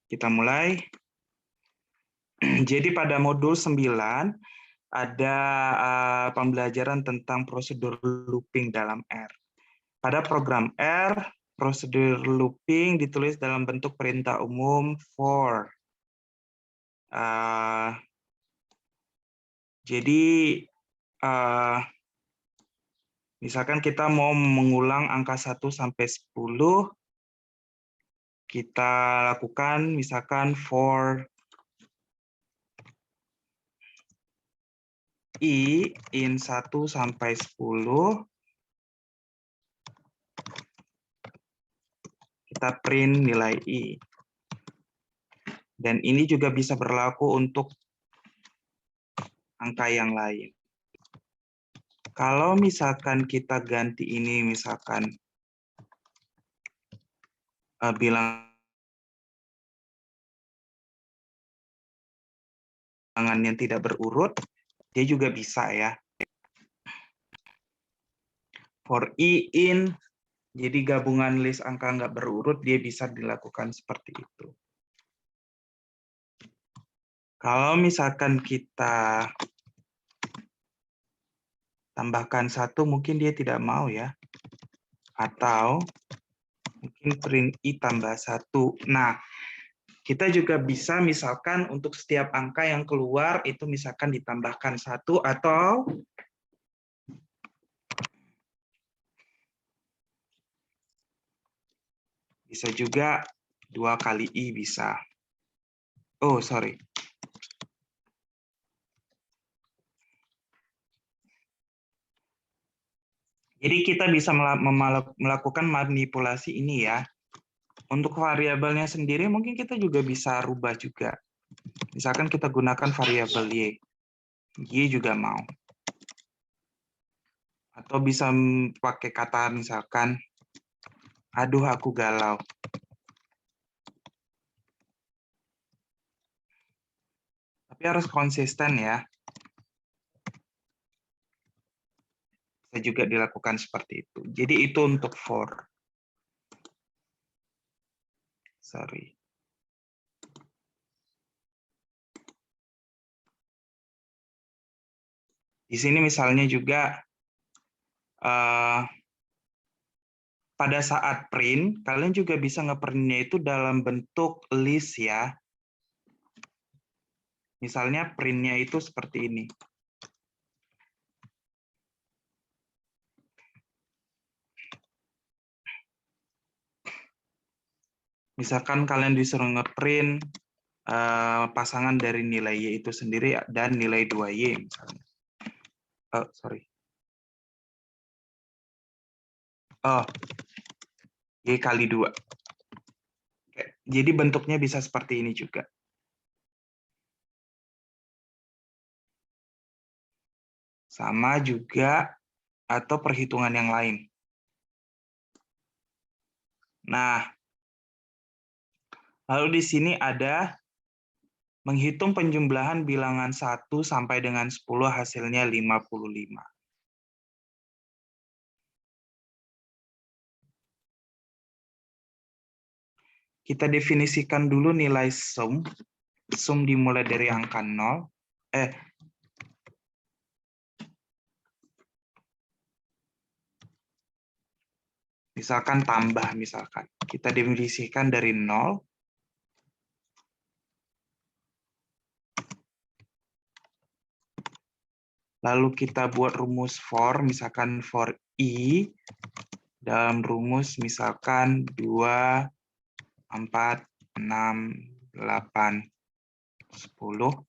Kita mulai. Jadi pada modul 9 ada pembelajaran tentang prosedur looping dalam R. Pada program R, prosedur looping ditulis dalam bentuk perintah umum for. Jadi misalkan kita mau mengulang angka 1 sampai 10, kita lakukan misalkan for I in 1 sampai 10, kita print nilai I. Dan ini juga bisa berlaku untuk angka yang lain. Kalau misalkan kita ganti ini, misalkan bilangan yang tidak berurut, dia juga bisa ya. For I in, jadi gabungan list angka nggak berurut, dia bisa dilakukan seperti itu. Kalau misalkan kita tambahkan 1, mungkin dia tidak mau ya. Atau mungkin print I tambah 1. Nah, kita juga bisa misalkan untuk setiap angka yang keluar itu misalkan ditambahkan 1 atau bisa juga 2 kali I bisa. Oh, sorry. Jadi kita bisa melakukan manipulasi ini ya. Untuk variabelnya sendiri mungkin kita juga bisa rubah juga. Misalkan kita gunakan variabel Y. Y juga mau. Atau bisa pakai kata misalkan, aduh aku galau. Tapi harus konsisten ya. Bisa juga dilakukan seperti itu. Jadi itu untuk for. Sorry. Di sini misalnya juga pada saat print, kalian juga bisa ngeprintnya itu dalam bentuk list ya. Misalnya printnya itu seperti ini. Misalkan kalian disuruh ngeprint pasangan dari nilai Y itu sendiri dan nilai 2Y misalnya. Oh, sorry. Oh, Y kali 2. Oke. Jadi bentuknya bisa seperti ini juga. Sama juga atau perhitungan yang lain. Nah, lalu di sini ada menghitung penjumlahan bilangan 1 sampai dengan 10 hasilnya 55. Kita definisikan dulu nilai sum. Sum dimulai dari angka 0. Misalkan tambah, misalkan. Kita definisikan dari 0. Lalu kita buat rumus for, misalkan for I. Dalam rumus misalkan 2, 4, 6, 8, 10.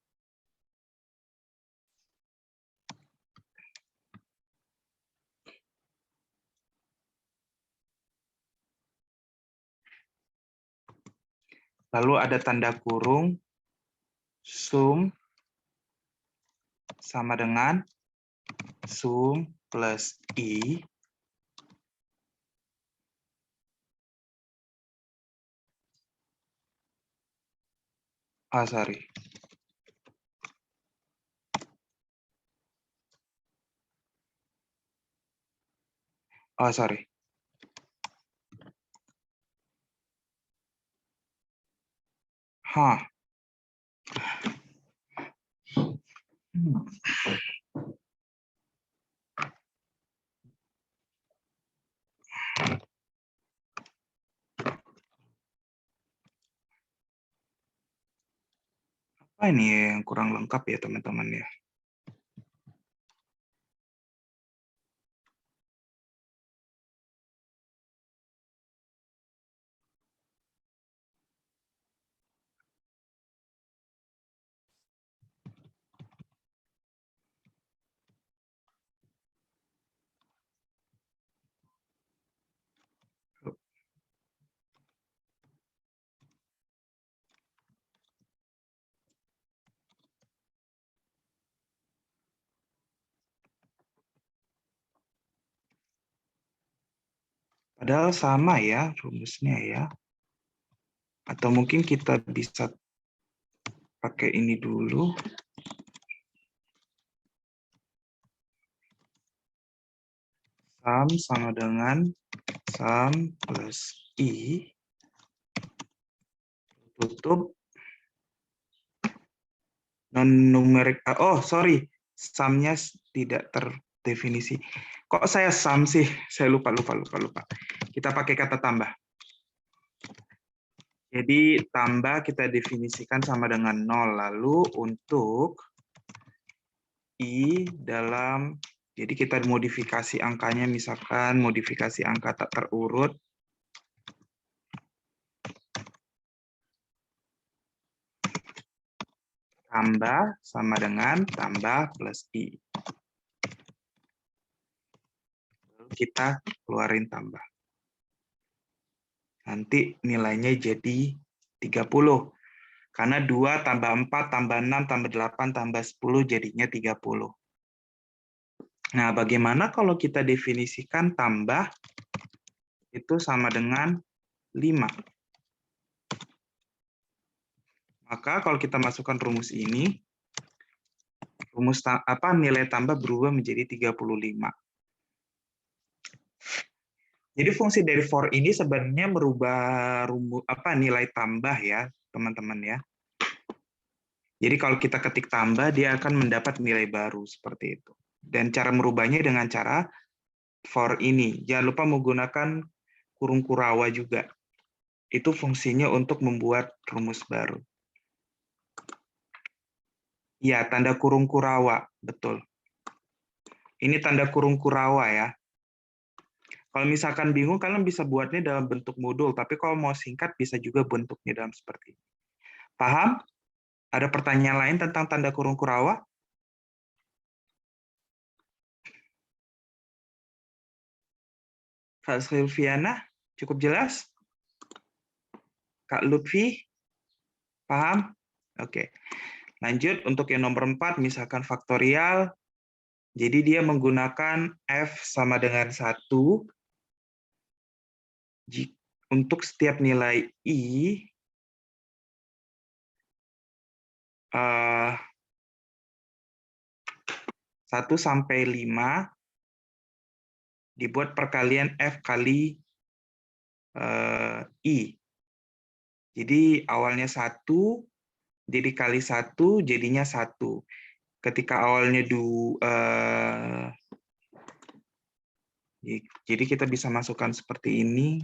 Lalu ada tanda kurung, sum sama dengan sum plus I. Oh, sorry. Oh, sorry. Hah. Apa ini yang kurang lengkap ya teman-teman ya? Padahal sama ya rumusnya ya. Atau mungkin kita bisa pakai ini dulu. Sum sama dengan sum plus I tutup non-numerik. Oh, sorry. Sum-nya tidak terdefinisi. Kok saya sum sih? Saya lupa. Kita pakai kata tambah. Jadi tambah kita definisikan sama dengan 0. Lalu untuk I dalam, jadi kita modifikasi angkanya, misalkan modifikasi angka tak terurut. Tambah sama dengan tambah plus I. Lalu kita keluarin tambah. Nanti nilainya jadi 30. Karena 2 tambah 4 tambah 6 tambah 8 tambah 10 jadinya 30. Nah, bagaimana kalau kita definisikan tambah itu sama dengan 5? Maka kalau kita masukkan rumus ini, nilai tambah berubah menjadi 35. Jadi fungsi dari for ini sebenarnya merubah nilai tambah ya, teman-teman ya. Jadi kalau kita ketik tambah, dia akan mendapat nilai baru seperti itu. Dan cara merubahnya dengan cara for ini. Jangan lupa menggunakan kurung kurawa juga. Itu fungsinya untuk membuat rumus baru. Ya, tanda kurung kurawa, betul. Ini tanda kurung kurawa ya. Kalau misalkan bingung, kalian bisa buatnya dalam bentuk modul, tapi kalau mau singkat bisa juga bentuknya dalam seperti ini. Paham? Ada pertanyaan lain tentang tanda kurung kurawa? Kak Silviana, cukup jelas? Kak Lutfi, paham? Oke. Lanjut, untuk yang nomor 4, misalkan faktorial. Jadi dia menggunakan F sama dengan 1. Untuk setiap nilai I, 1 sampai 5, dibuat perkalian F kali I. Jadi awalnya 1, jadi kali 1, jadinya 1. Ketika awalnya jadi kita bisa masukkan seperti ini.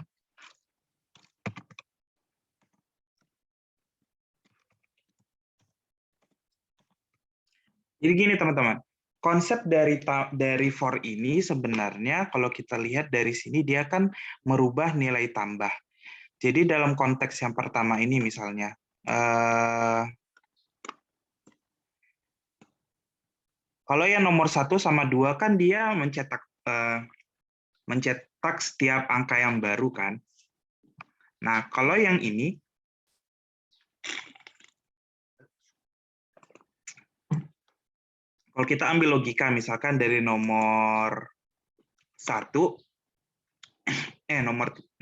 Jadi gini teman-teman, konsep dari for ini sebenarnya kalau kita lihat dari sini dia kan merubah nilai tambah. Jadi dalam konteks yang pertama ini misalnya, kalau yang nomor 1 sama 2 kan dia mencetak setiap angka yang baru kan. Nah, kalau yang ini, kalau kita ambil logika misalkan dari nomor 1,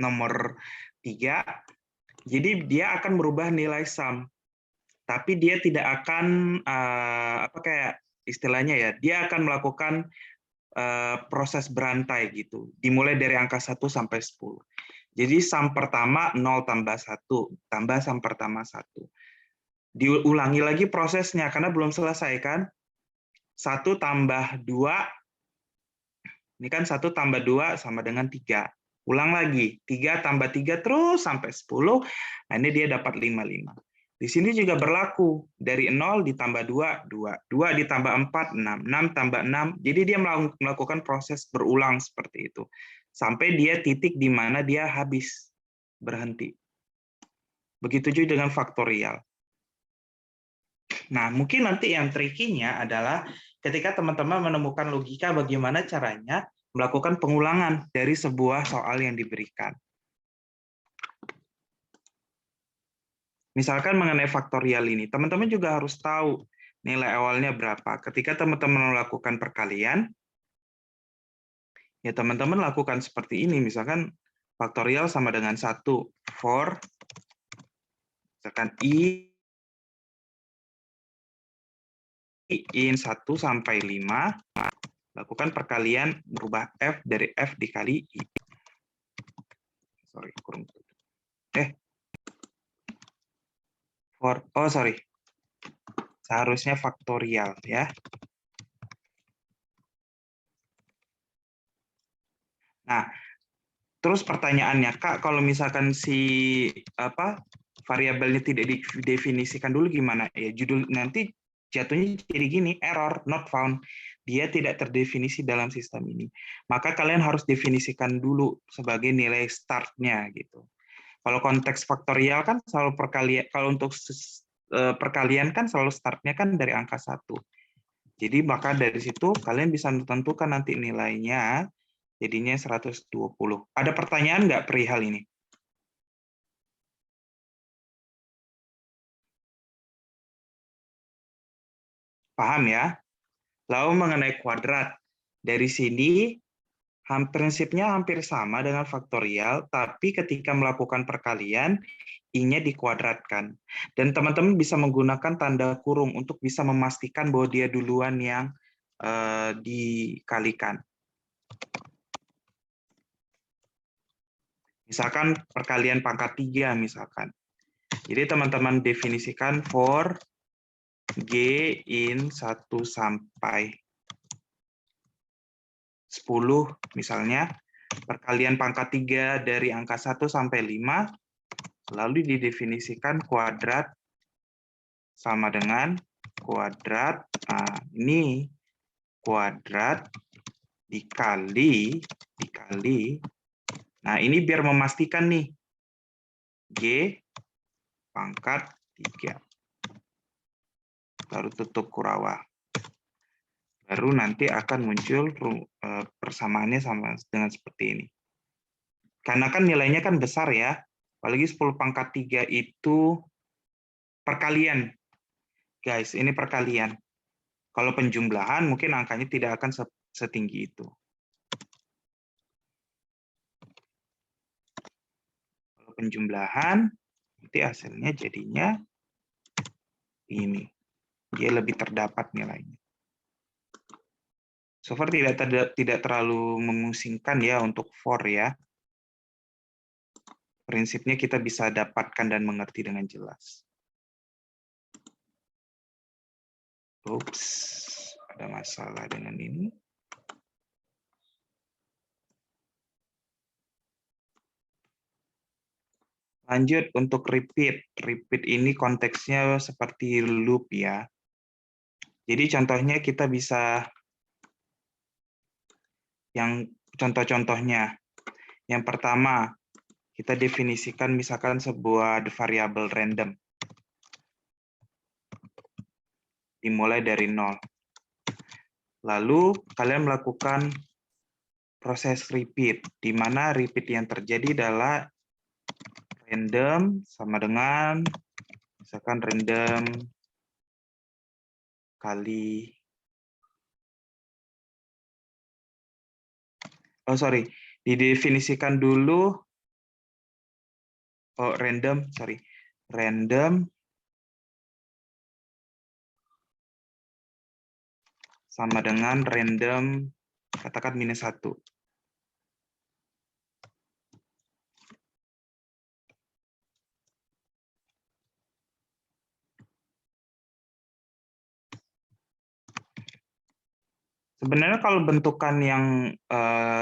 nomor 3, jadi dia akan merubah nilai sum. Tapi dia tidak akan kayak istilahnya ya, dia akan melakukan proses berantai gitu, dimulai dari angka 1 sampai 10. Jadi sum pertama 0 tambah 1, tambah sum pertama 1. Diulangi lagi prosesnya, karena belum selesai kan? 1 tambah 2, ini kan 1 tambah 2 sama dengan 3. Ulang lagi, 3 tambah 3 terus sampai 10, nah ini dia dapat 55. Di sini juga berlaku, dari 0 ditambah 2, 2. 2 ditambah 4, 6. 6 tambah 6, jadi dia melakukan proses berulang seperti itu. Sampai dia titik di mana dia habis, berhenti. Begitu juga dengan faktorial. Nah, mungkin nanti yang tricky-nya adalah ketika teman-teman menemukan logika bagaimana caranya melakukan pengulangan dari sebuah soal yang diberikan. Misalkan mengenai faktorial ini, teman-teman juga harus tahu nilai awalnya berapa. Ketika teman-teman melakukan perkalian, ya teman-teman lakukan seperti ini. Misalkan faktorial sama dengan 1 for, misalkan I in 1 sampai 5, lakukan perkalian merubah F dari F dikali I. Sorry, kurang. Sorry. Seharusnya faktorial ya. Nah, terus pertanyaannya, Kak, kalau misalkan si variabelnya tidak didefinisikan dulu gimana? Ya, judul nanti jatuhnya jadi gini, error not found. Dia tidak terdefinisi dalam sistem ini. Maka kalian harus definisikan dulu sebagai nilai start-nya gitu. Kalau konteks faktorial kan selalu perkalian, kalau untuk perkalian kan selalu start-nya kan dari angka 1. Jadi maka dari situ kalian bisa menentukan nanti nilainya jadinya 120. Ada pertanyaan nggak perihal ini? Paham ya? Lalu mengenai kuadrat. Dari sini prinsipnya hampir sama dengan faktorial, tapi ketika melakukan perkalian, I-nya dikuadratkan. Dan teman-teman bisa menggunakan tanda kurung untuk bisa memastikan bahwa dia duluan yang dikalikan. Misalkan perkalian pangkat 3, misalkan. Jadi teman-teman definisikan for G in 1 sampai 10, misalnya, perkalian pangkat 3 dari angka 1 sampai 5, lalu didefinisikan kuadrat sama dengan kuadrat, nah, ini kuadrat dikali, nah ini biar memastikan nih, G pangkat 3. Baru tutup kurang. Baru nanti akan muncul persamaannya sama dengan seperti ini. Karena kan nilainya kan besar ya, apalagi 10 pangkat 3 itu perkalian. Guys, ini perkalian. Kalau penjumlahan mungkin angkanya tidak akan setinggi itu. Kalau penjumlahan, nanti hasilnya jadinya ini. Dia lebih terdapat nilainya. So far tidak terlalu memusingkan ya untuk for ya. Prinsipnya kita bisa dapatkan dan mengerti dengan jelas. Oops, ada masalah dengan ini. Lanjut untuk repeat. Repeat ini konteksnya seperti loop ya. Jadi contohnya kita bisa yang contoh-contohnya. Yang pertama, kita definisikan misalkan sebuah variabel random. Dimulai dari 0. Lalu kalian melakukan proses repeat, di mana repeat yang terjadi adalah random sama dengan misalkan random kali didefinisikan dulu random sama dengan random katakan -1. Sebenarnya kalau bentukan yang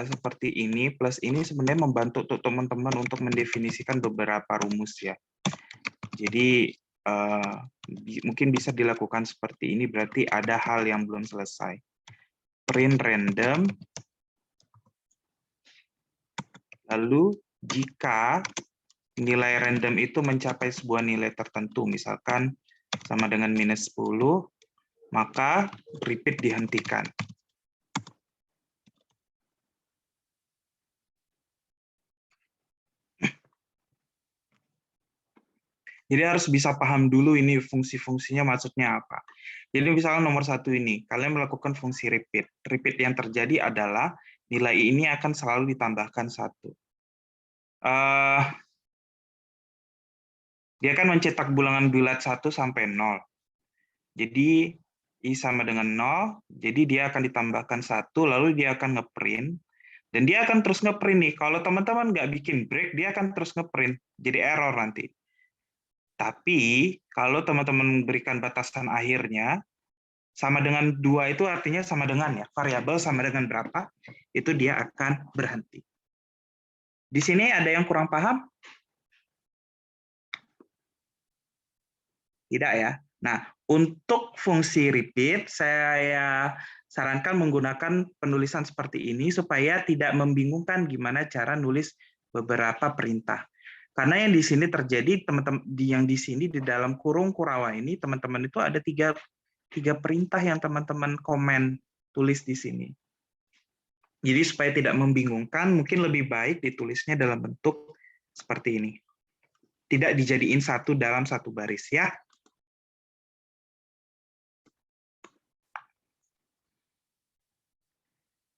seperti ini plus ini sebenarnya membantu untuk teman-teman untuk mendefinisikan beberapa rumus ya. Jadi mungkin bisa dilakukan seperti ini, berarti ada hal yang belum selesai. Print random, lalu jika nilai random itu mencapai sebuah nilai tertentu, misalkan sama dengan -10, maka repeat dihentikan. Jadi harus bisa paham dulu ini fungsi-fungsinya maksudnya apa. Jadi misalnya nomor 1 ini, kalian melakukan fungsi repeat. Repeat yang terjadi adalah nilai ini akan selalu ditambahkan 1. Dia akan mencetak bilangan bulat 1 sampai 0. Jadi I sama dengan 0, jadi dia akan ditambahkan 1, lalu dia akan ngeprint, dan dia akan terus ngeprint nih. Kalau teman-teman nggak bikin break, dia akan terus ngeprint, jadi error nanti. Tapi kalau teman-teman berikan batasan akhirnya sama dengan 2 itu artinya sama dengan ya, variabel sama dengan berapa, itu dia akan berhenti. Di sini ada yang kurang paham? Tidak ya. Nah, untuk fungsi repeat saya sarankan menggunakan penulisan seperti ini supaya tidak membingungkan gimana cara nulis beberapa perintah. Karena yang di sini terjadi, teman-teman yang di sini di dalam kurung Kurawa ini, teman-teman itu ada tiga perintah yang teman-teman komen tulis di sini. Jadi supaya tidak membingungkan, mungkin lebih baik ditulisnya dalam bentuk seperti ini. Tidak dijadiin satu dalam satu baris ya.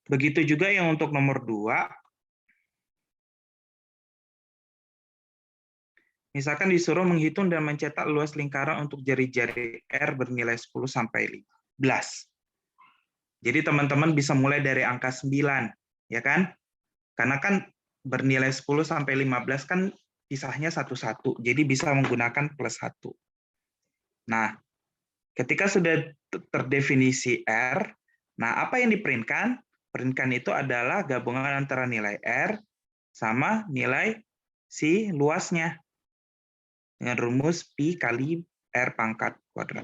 Begitu juga yang untuk nomor 2. Misalkan disuruh menghitung dan mencetak luas lingkaran untuk jari-jari R bernilai 10 sampai 15. Jadi teman-teman bisa mulai dari angka 9, ya kan? Karena kan bernilai 10 sampai 15 kan pisahnya satu-satu, jadi bisa menggunakan plus 1. Nah, ketika sudah terdefinisi R, nah apa yang diprintkan? Printkan itu adalah gabungan antara nilai R sama nilai si luasnya dengan rumus pi kali R pangkat kuadrat.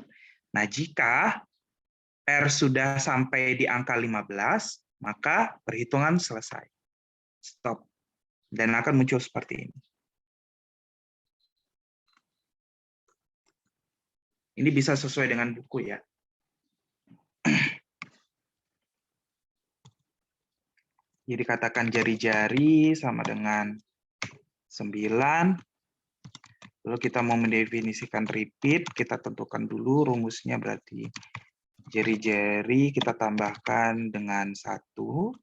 Nah, jika R sudah sampai di angka 15, maka perhitungan selesai. Stop. Dan akan muncul seperti ini. Ini bisa sesuai dengan buku ya. Jadi katakan jari-jari sama dengan 9. Lalu kita mau mendefinisikan repeat, kita tentukan dulu rumusnya, berarti jari-jari kita tambahkan dengan 1.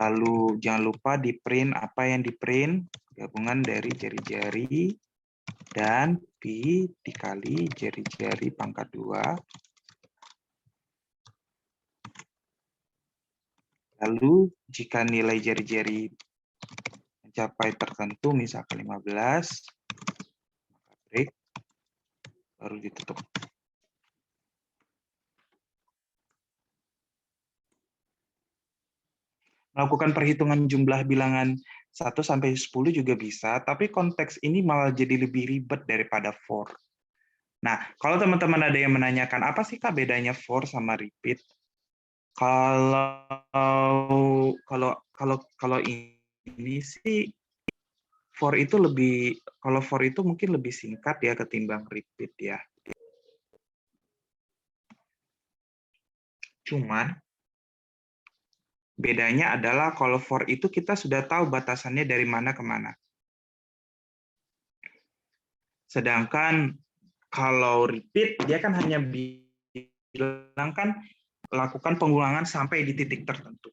Lalu jangan lupa di print apa yang di print, gabungan dari jari-jari dan pi dikali jari-jari pangkat 2. Lalu jika nilai jari-jari mencapai tertentu, misalkan 15, maka break, baru ditutup. Melakukan perhitungan jumlah bilangan 1 sampai 10 juga bisa, tapi konteks ini malah jadi lebih ribet daripada for. Nah, kalau teman-teman ada yang menanyakan apa sih Kak bedanya for sama repeat? Kalau ini sih for itu mungkin lebih singkat ya ketimbang repeat ya. Cuman bedanya adalah kalau for itu kita sudah tahu batasannya dari mana ke mana. Sedangkan kalau repeat, dia kan hanya bilang kan lakukan pengulangan sampai di titik tertentu.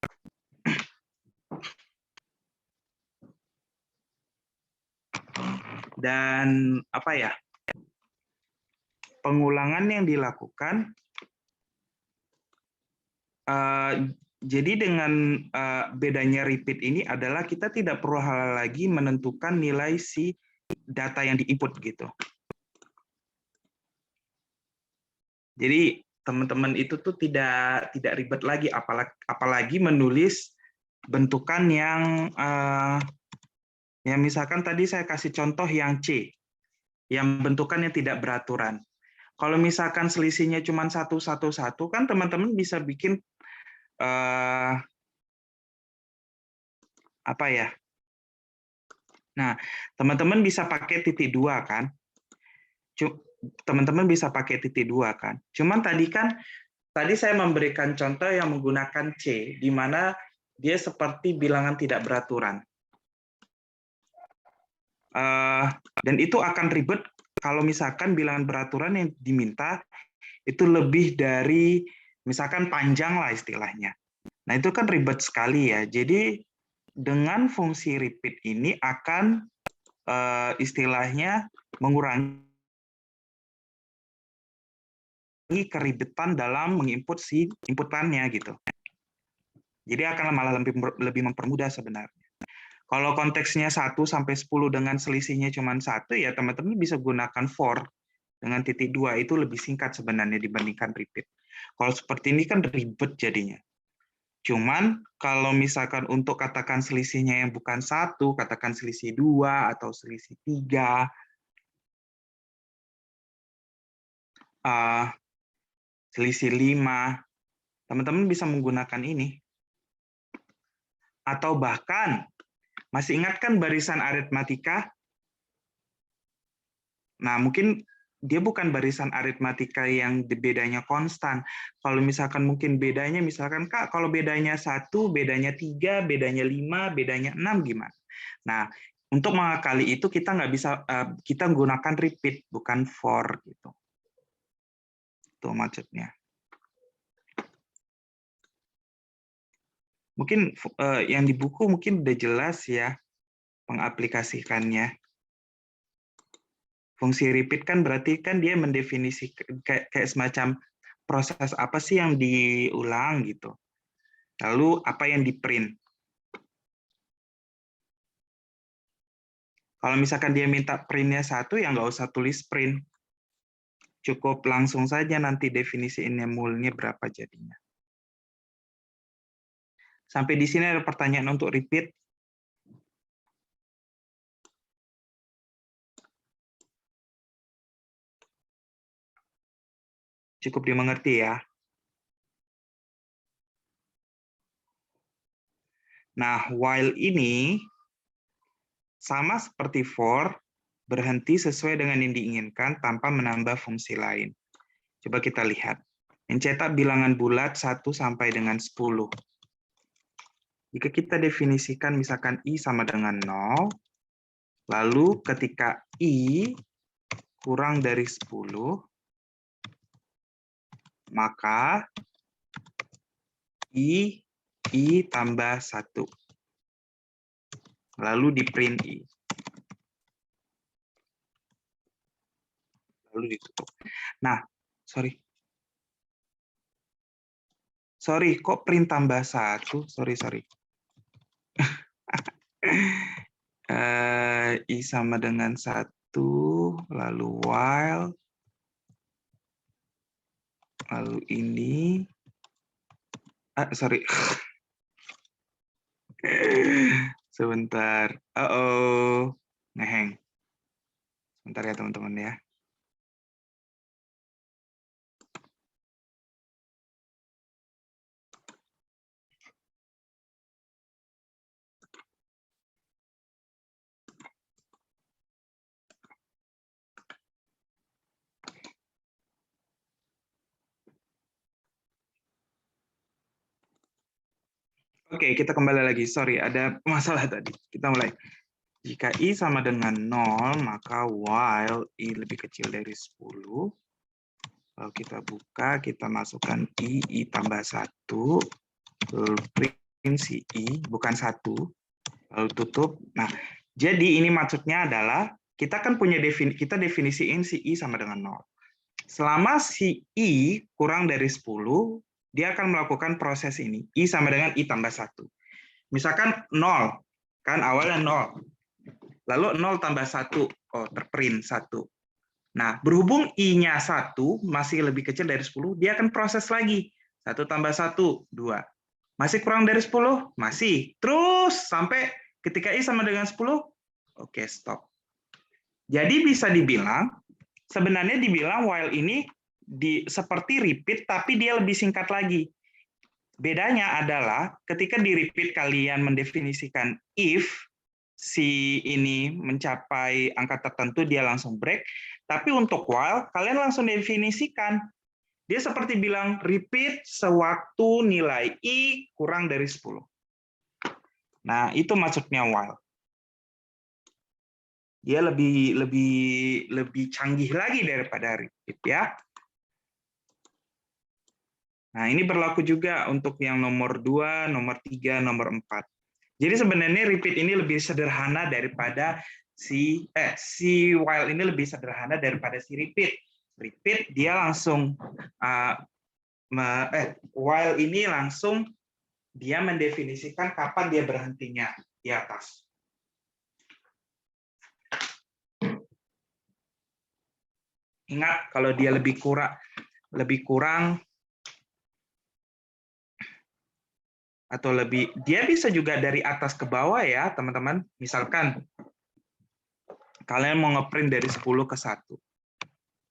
Dan apa ya? Pengulangan yang dilakukan jadi dengan bedanya repeat ini adalah kita tidak perlu hal lagi menentukan nilai si data yang di-input gitu. Jadi teman-teman itu tuh tidak ribet lagi, apalagi menulis bentukan yang misalkan tadi saya kasih contoh yang C, yang bentukannya tidak beraturan. Kalau misalkan selisihnya cuma 111 kan teman-teman bisa bikin apa ya? Nah, teman-teman bisa pakai titik 2 kan? Teman-teman bisa pakai titik 2 kan? Cuman tadi saya memberikan contoh yang menggunakan C, di mana dia seperti bilangan tidak beraturan. Dan itu akan ribet kalau misalkan bilangan beraturan yang diminta itu lebih dari, misalkan panjang lah istilahnya. Nah, itu kan ribet sekali ya. Jadi, dengan fungsi repeat ini akan istilahnya mengurangi keribetan dalam menginput si inputannya gitu. Jadi akan malah lebih mempermudah sebenarnya. Kalau konteksnya 1 sampai 10 dengan selisihnya cuma 1, ya teman-teman bisa gunakan for dengan titik 2, itu lebih singkat sebenarnya dibandingkan repeat. Kalau seperti ini kan ribet jadinya. Cuman kalau misalkan untuk katakan selisihnya yang bukan 1, katakan selisih 2 atau selisih 3, selisih 5, teman-teman bisa menggunakan ini. Atau bahkan, masih ingat kan barisan aritmatika? Nah, mungkin dia bukan barisan aritmatika yang bedanya konstan. Kalau misalkan mungkin bedanya, misalkan, Kak, kalau bedanya 1, bedanya 3, bedanya 5, bedanya 6, gimana? Nah, untuk mengakali itu kita nggak bisa, kita menggunakan repeat, bukan for. Gitu. Itu maksudnya. Mungkin yang di buku mungkin udah jelas ya pengaplikasikannya. Fungsi repeat kan berarti kan dia mendefinisikan kayak semacam proses apa sih yang diulang gitu. Lalu apa yang di-print. Kalau misalkan dia minta print-nya 1, ya nggak usah tulis print. Cukup langsung saja nanti definisiinnya mul-nya berapa jadinya. Sampai di sini ada pertanyaan untuk repeat. Cukup dimengerti ya. Nah, while ini sama seperti for, berhenti sesuai dengan yang diinginkan tanpa menambah fungsi lain. Coba kita lihat. Mencetak bilangan bulat 1 sampai dengan 10. Jika kita definisikan misalkan I sama dengan 0, lalu ketika I kurang dari 10, maka I tambah 1. Lalu di print I. Lalu ditutup. Nah, sorry, kok print tambah 1? Sorry. I sama dengan 1, lalu while, lalu ini, sorry. Sebentar. Ngeheng. Sebentar ya teman-teman ya. Oke, kita kembali lagi. Sorry, ada masalah tadi. Kita mulai. Jika I sama dengan 0, maka while I lebih kecil dari 10. Lalu kita buka, kita masukkan I tambah 1. Lalu print si I, bukan 1. Lalu tutup. Nah, jadi ini maksudnya adalah, kita kan punya kita definisiin si I sama dengan 0. Selama si I kurang dari 10, dia akan melakukan proses ini. I sama dengan I tambah 1. Misalkan 0, kan awalnya 0. Lalu 0 tambah 1, terprint 1. Nah, berhubung I-nya 1 masih lebih kecil dari 10, dia akan proses lagi. 1 tambah 1, 2. Masih kurang dari 10? Masih. Terus sampai ketika I sama dengan 10, oke, stop. Jadi bisa dibilang, sebenarnya dibilang while ini seperti repeat, tapi dia lebih singkat lagi. Bedanya adalah ketika di repeat kalian mendefinisikan if si ini mencapai angka tertentu, dia langsung break. Tapi untuk while, kalian langsung definisikan. Dia seperti bilang, repeat sewaktu nilai I kurang dari 10. Nah, itu maksudnya while. Dia lebih canggih lagi daripada repeat, ya. Nah, ini berlaku juga untuk yang nomor 2, nomor 3, nomor 4. Jadi sebenarnya repeat ini lebih sederhana daripada si while ini lebih sederhana daripada si repeat. Repeat dia langsung while ini langsung dia mendefinisikan kapan dia berhentinya di atas. Ingat kalau dia lebih kurang atau lebih, dia bisa juga dari atas ke bawah ya, teman-teman. Misalkan kalian mau ngeprint dari 10 ke 1.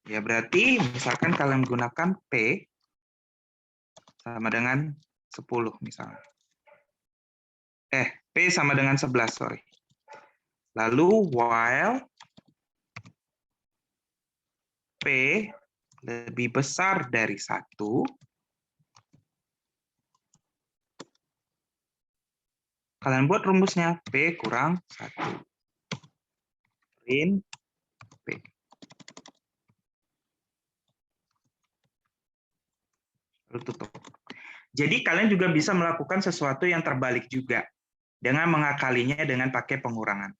Ya berarti misalkan kalian gunakan P sama dengan 10 misalnya. P sama dengan 11, sorry. Lalu while P lebih besar dari 1, kalian buat rumusnya P kurang 1. Print P. Lalu tutup. Jadi kalian juga bisa melakukan sesuatu yang terbalik juga dengan mengakalinya dengan pakai pengurangan.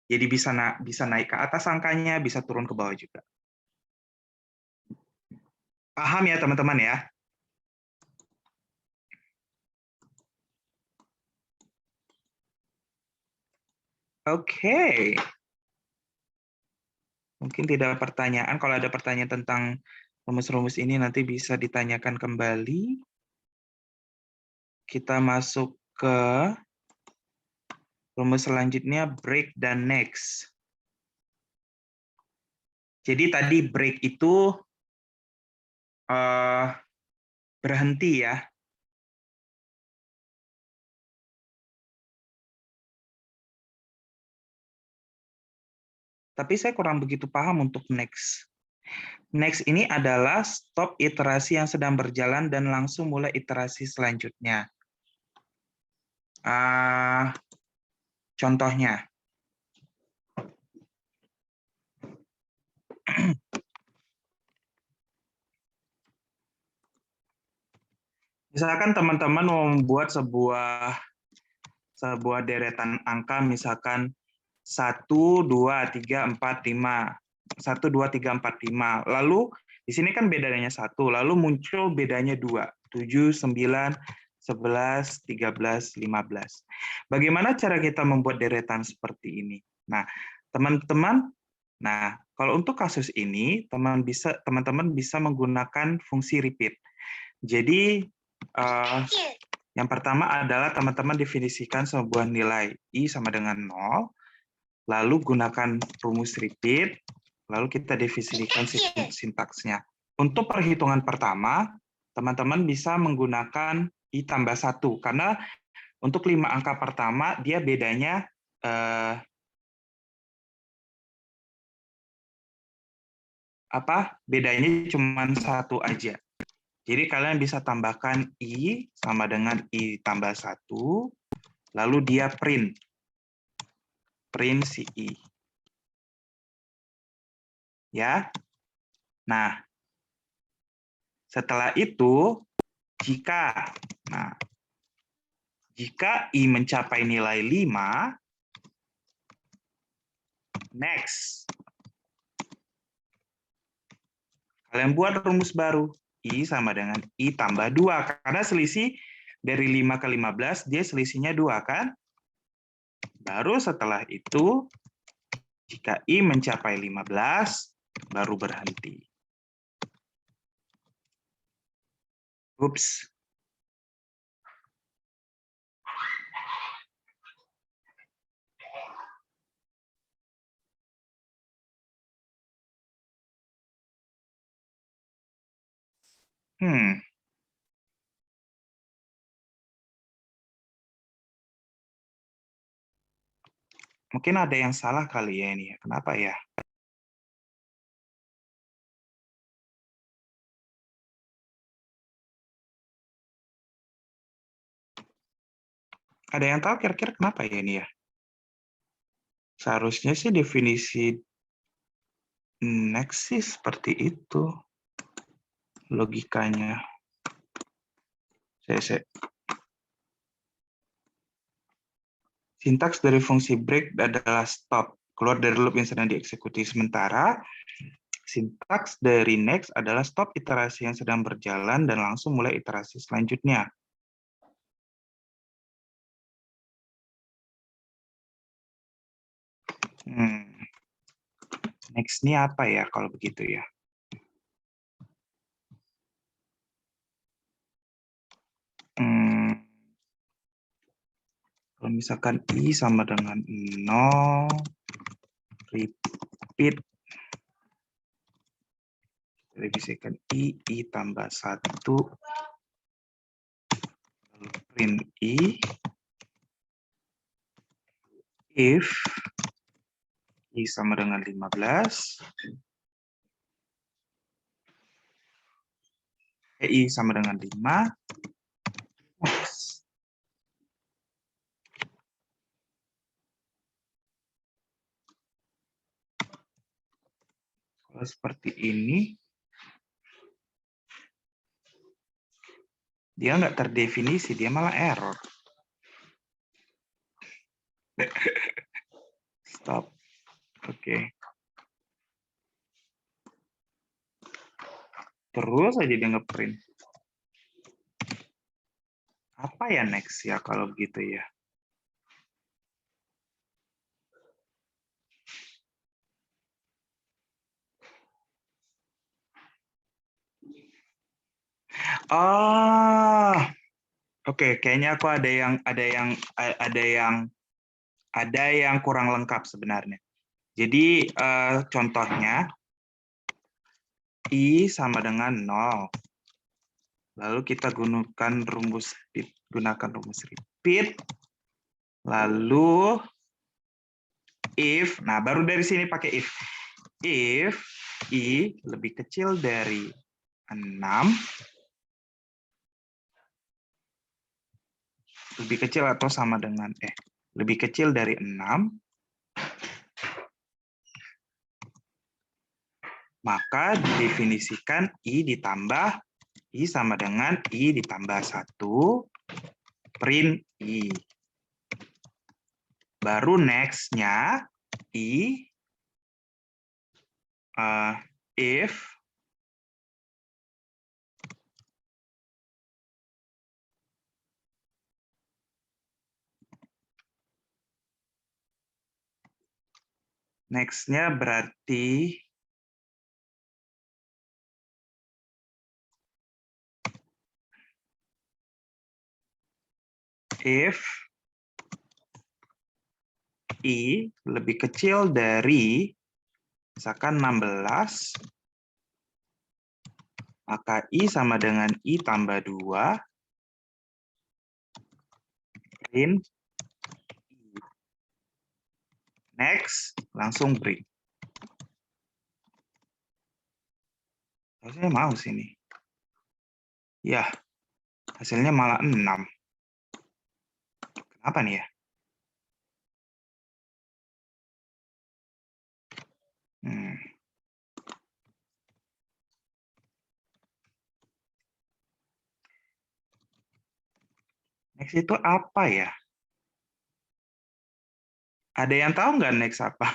Jadi bisa naik ke atas angkanya, bisa turun ke bawah juga. Paham ya teman-teman ya? Oke. Mungkin tidak ada pertanyaan. Kalau ada pertanyaan tentang rumus-rumus ini nanti bisa ditanyakan kembali. Kita masuk ke rumus selanjutnya, break dan next. Jadi tadi break itu berhenti ya. Tapi saya kurang begitu paham untuk next. Next ini adalah stop iterasi yang sedang berjalan dan langsung mulai iterasi selanjutnya. Contohnya. Misalkan teman-teman mau membuat sebuah deretan angka, misalkan 1, 2, 3, 4, 5. 1, 2, 3, 4, 5. Lalu di sini kan bedanya 1, lalu muncul bedanya 2. 7, 9, 11, 13, 15. Bagaimana cara kita membuat deretan seperti ini? Nah, teman-teman, kalau untuk kasus ini, teman-teman bisa menggunakan fungsi repeat. Jadi, yang pertama adalah teman-teman definisikan sebuah nilai I sama dengan 0, lalu gunakan rumus repeat, lalu kita definisikan sintaksnya. Untuk perhitungan pertama, teman-teman bisa menggunakan I tambah 1, karena untuk 5 angka pertama, dia bedanya bedanya cuma 1 aja. Jadi kalian bisa tambahkan I sama dengan I tambah 1, lalu dia print si I. Ya. Nah, setelah itu, jika I mencapai nilai 5, next. Kalian buat rumus baru. I sama dengan I tambah 2. Karena selisih dari 5 ke 15, dia selisihnya 2, kan? Baru setelah itu, jika I mencapai 15, baru berhenti. Ups. Mungkin ada yang salah kali ya ini. Kenapa ya? Ada yang tahu kira-kira kenapa ya ini ya? Seharusnya sih definisi next sih seperti itu logikanya. Sintaks dari fungsi break adalah stop, keluar dari loop yang sedang dieksekusi. Sementara sintaks dari next adalah stop iterasi yang sedang berjalan dan langsung mulai iterasi selanjutnya. Next ini apa ya kalau begitu ya? Kalau misalkan I sama dengan 0, repeat, revisikan I tambah 1, lalu print if I sama dengan 15, I sama dengan 5, kalau seperti ini, dia nggak terdefinisi, dia malah error. Stop. Oke. Terus aja dia ngeprint. Apa ya next ya kalau begitu ya? Oh, oke. Kayaknya aku ada yang kurang lengkap sebenarnya. Jadi contohnya I sama dengan 0. Lalu kita gunakan rumus repeat. Lalu if, nah baru dari sini pakai if. If I lebih kecil dari 6, lebih kecil atau sama dengan lebih kecil dari 6, maka definisikan I ditambah I sama dengan I ditambah 1, print I. Baru next-nya I if next-nya berarti if I lebih kecil dari misalkan 16, maka I sama dengan I tambah 2, print I. Next, langsung break. Harusnya mau sini. Ya, hasilnya malah 6. Kenapa nih ya? Next itu apa ya? Ada yang tahu nggak next apa?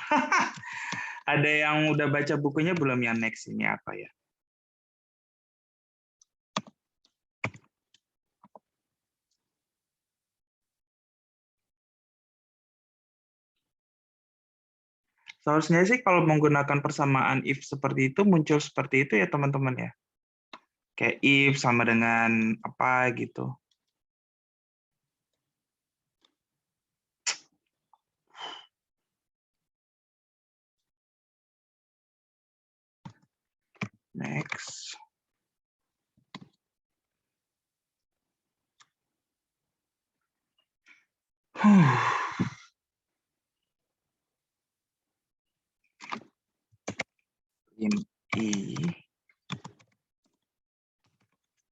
Ada yang udah baca bukunya belum yang next ini apa ya? Seharusnya sih kalau menggunakan persamaan if seperti itu muncul seperti itu ya teman-teman ya. Kayak if sama dengan apa gitu. Next. In I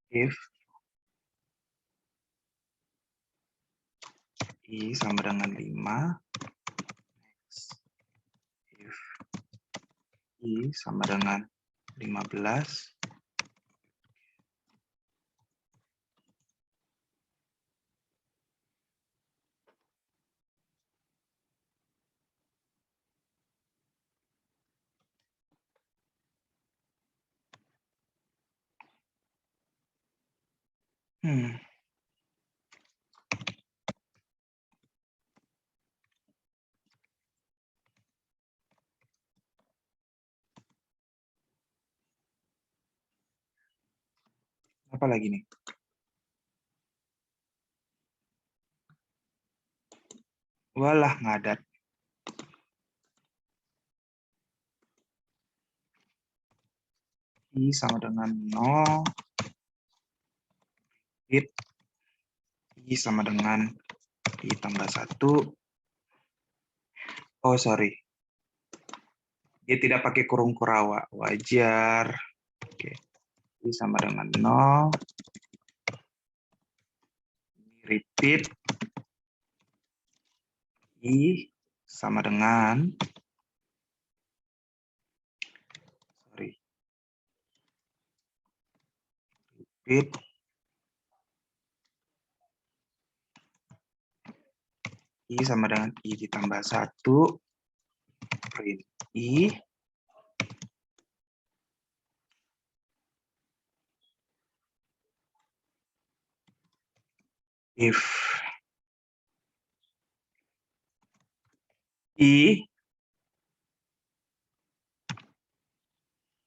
if I sama dengan 5, if I sama dengan 15, apa lagi nih? Walah ngadat. I sama dengan 0, if I sama dengan I tambah 1. Oh, sorry. Dia tidak pakai kurung kurawa. Wajar. Oke. I sama dengan 0. Repeat. I sama dengan, sorry. Repeat. I sama dengan I ditambah 1. Print I. If I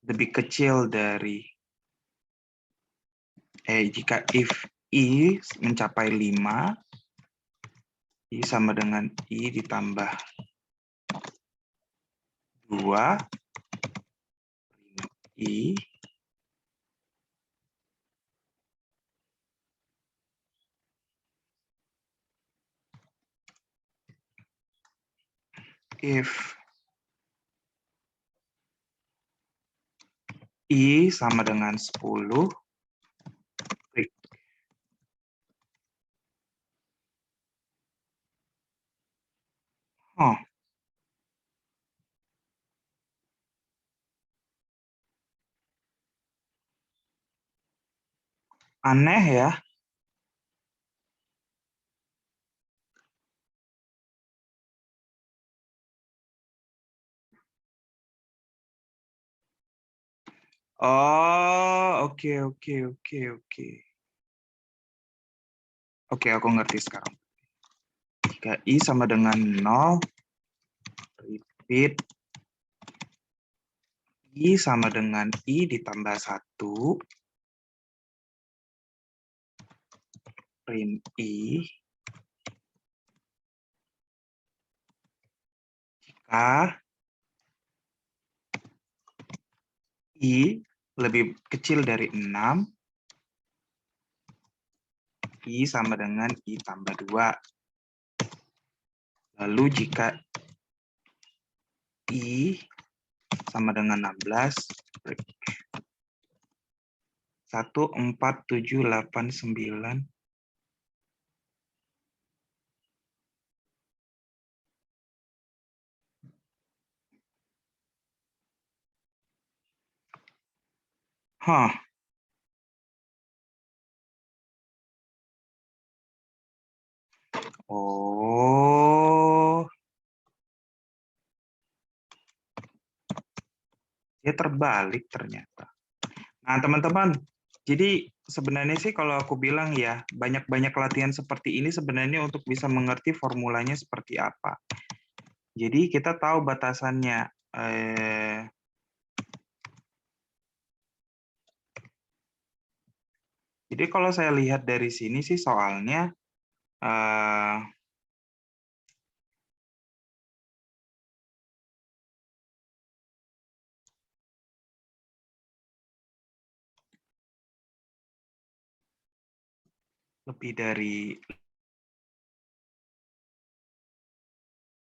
lebih kecil dari, jika if I mencapai 5, I sama dengan I ditambah 2, I, if I sama dengan 10, klik. Oh, aneh ya. Oh, oke, oke, oke, oke. Oke, aku ngerti sekarang. Jika I sama dengan 0, repeat I sama dengan I ditambah 1, print I, jika I lebih kecil dari 6, I sama dengan I tambah 2. Lalu jika I sama dengan 16, 1, 4, 7, 8, 9. Hah. Oh. Dia terbalik ternyata. Nah, teman-teman, jadi sebenarnya sih kalau aku bilang ya, banyak-banyak latihan seperti ini sebenarnya untuk bisa mengerti formulanya seperti apa. Jadi kita tahu batasannya. Jadi kalau saya lihat dari sini sih soalnya lebih dari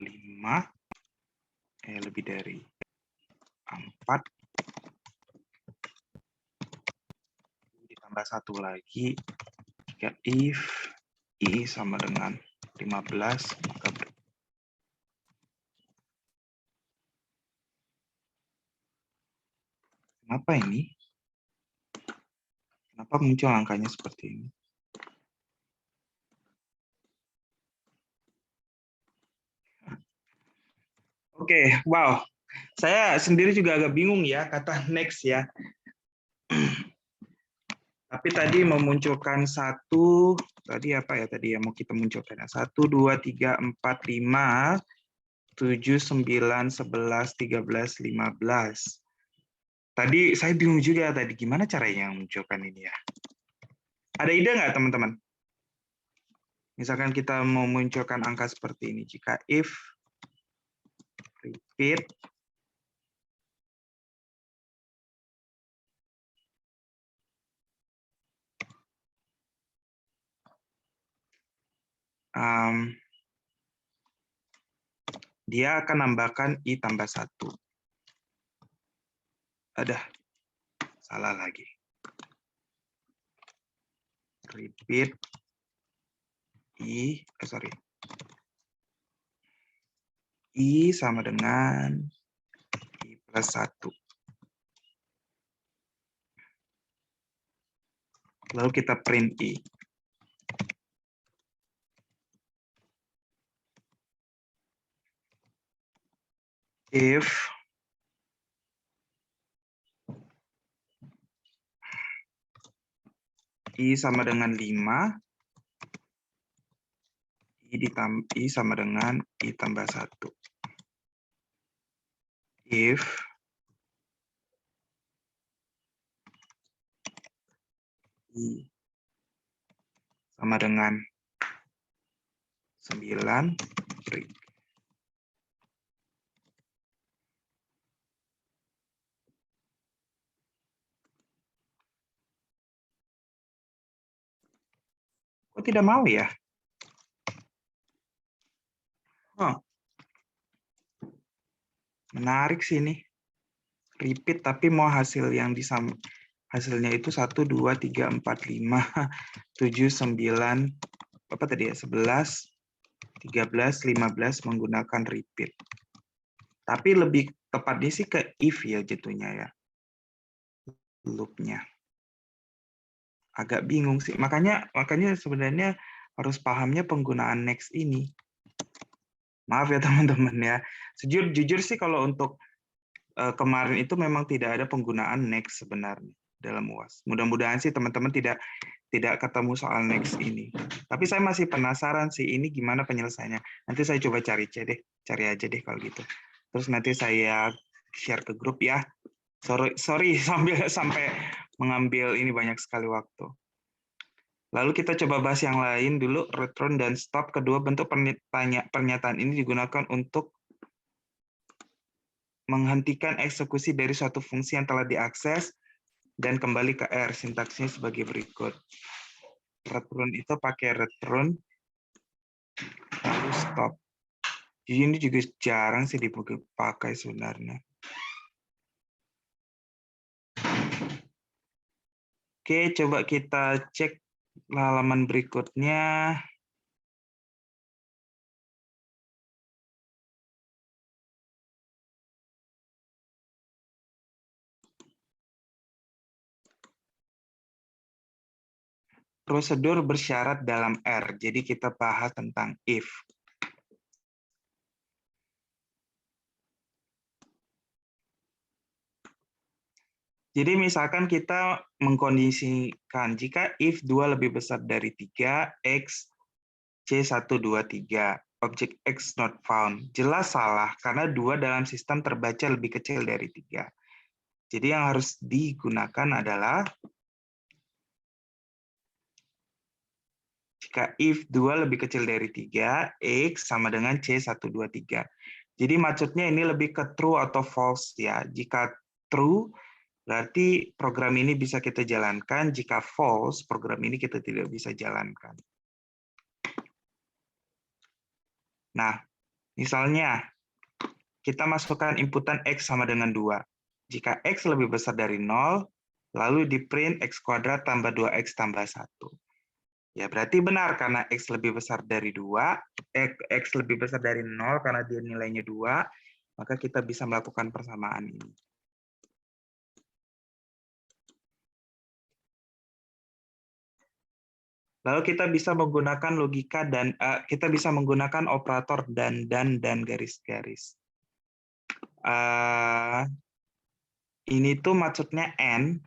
5, lebih dari 4, ditambah 1 lagi, jika if I sama dengan 15, maka kenapa ini? Kenapa muncul angkanya seperti ini? Oke, wow. Saya sendiri juga agak bingung ya kata next ya. Tapi tadi memunculkan satu, tadi apa ya tadi yang mau kita munculkan? 1, 2, 3, 4, 5, 7, 9, 11, 13, 15. Tadi saya bingung juga tadi gimana caranya memunculkan ini ya. Ada ide nggak teman-teman? Misalkan kita mau munculkan angka seperti ini. Jika if repeat dia akan nambahkan I tambah 1. Ada, salah lagi. Repeat I sama dengan I plus 1. Lalu kita print I. If I sama dengan 5, I sama dengan I tambah 1. If I sama dengan 9, break. Kok tidak mau ya? Menarik sih ini. Repeat tapi mau hasil yang hasilnya itu 1, 2, 3, 4, 5, 7, 9, apa tadi ya? 11, 13, 15 menggunakan repeat. Tapi lebih tepatnya sih ke if ya jatuhnya ya. Loop-nya. Agak bingung sih. Makanya sebenarnya harus pahamnya penggunaan next ini. Maaf ya teman-teman ya. Jujur sih kalau untuk kemarin itu memang tidak ada penggunaan next sebenarnya dalam UAS. Mudah-mudahan sih teman-teman tidak ketemu soal next ini. Tapi saya masih penasaran sih ini gimana penyelesaiannya. Nanti saya coba cari aja deh kalau gitu. Terus nanti saya share ke grup ya. Sorry sampai mengambil ini banyak sekali waktu. Lalu kita coba bahas yang lain dulu, return dan stop. Kedua bentuk pernyataan ini digunakan untuk menghentikan eksekusi dari suatu fungsi yang telah diakses dan kembali ke R. Sintaksnya sebagai berikut. Return itu pakai return, lalu stop. Jadi ini juga jarang sih dipakai sebenarnya. Oke, coba kita cek halaman berikutnya. Prosedur bersyarat dalam R. Jadi kita bahas tentang if. Jadi misalkan kita mengkondisikan jika if 2 lebih besar dari 3, X, C1, 2, 3. objek X not found. Jelas salah, karena 2 dalam sistem terbaca lebih kecil dari 3. Jadi yang harus digunakan adalah jika if 2 lebih kecil dari 3, X sama dengan C123. Jadi maksudnya ini lebih ke true atau false ya. Jika true, berarti program ini bisa kita jalankan. Jika false, program ini kita tidak bisa jalankan. Nah, misalnya, kita masukkan inputan X sama dengan 2. Jika X lebih besar dari 0, lalu di print X kuadrat tambah 2X tambah 1. Ya, berarti benar karena X lebih besar dari 2, X lebih besar dari 0 karena dia nilainya 2, maka kita bisa melakukan persamaan ini. Lalu kita bisa menggunakan logika dan kita bisa menggunakan operator dan garis-garis. Ini tuh maksudnya and.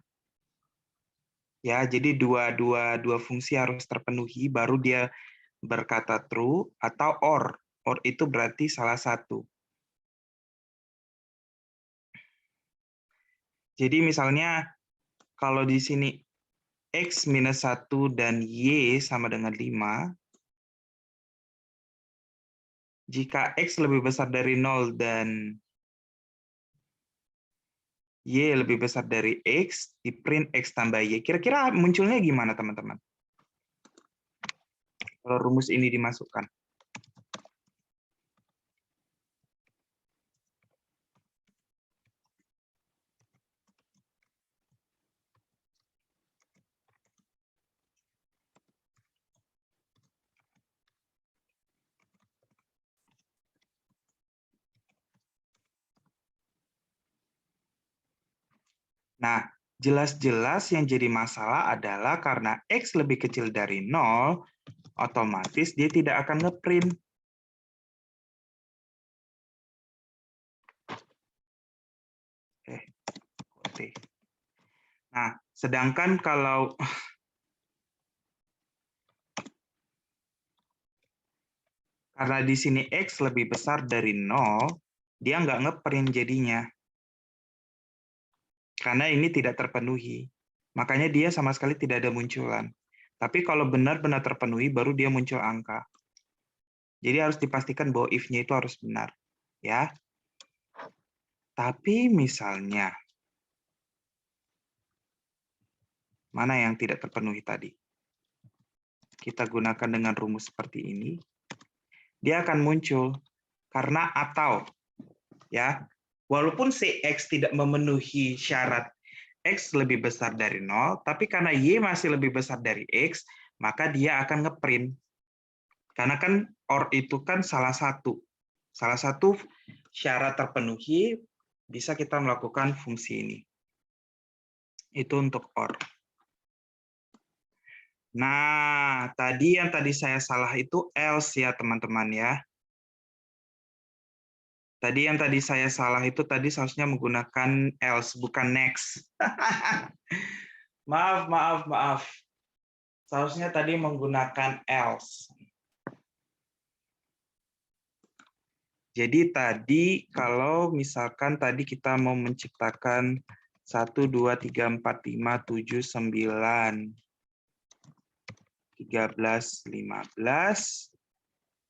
Ya, jadi dua fungsi harus terpenuhi baru dia berkata true atau or. Or itu berarti salah satu. Jadi misalnya kalau di sini X minus 1 dan Y sama dengan 5, jika X lebih besar dari 0 dan Y lebih besar dari X, di print X tambah Y. Kira-kira munculnya gimana, teman-teman? Kalau rumus ini dimasukkan. Nah, jelas-jelas yang jadi masalah adalah karena X lebih kecil dari 0, otomatis dia tidak akan ngeprint. Nah, sedangkan kalau karena di sini X lebih besar dari 0, dia nggak ngeprint jadinya. Karena ini tidak terpenuhi. Makanya dia sama sekali tidak ada munculan. Tapi kalau benar-benar terpenuhi, baru dia muncul angka. Jadi harus dipastikan bahwa if-nya itu harus benar. Ya. Tapi misalnya, mana yang tidak terpenuhi tadi? Kita gunakan dengan rumus seperti ini. Dia akan muncul karena atau. Ya. Walaupun CX tidak memenuhi syarat X lebih besar dari 0, tapi karena Y masih lebih besar dari X, maka dia akan ngeprint. Karena kan OR itu kan salah satu syarat terpenuhi, bisa kita melakukan fungsi ini. Itu untuk OR. Nah, yang tadi saya salah itu else ya, teman-teman ya. Tadi yang tadi saya salah itu tadi seharusnya menggunakan else, bukan next. Maaf. Seharusnya tadi menggunakan else. Jadi tadi kalau misalkan tadi kita mau menciptakan 1, 2, 3, 4, 5, 7, 9, 13, 15,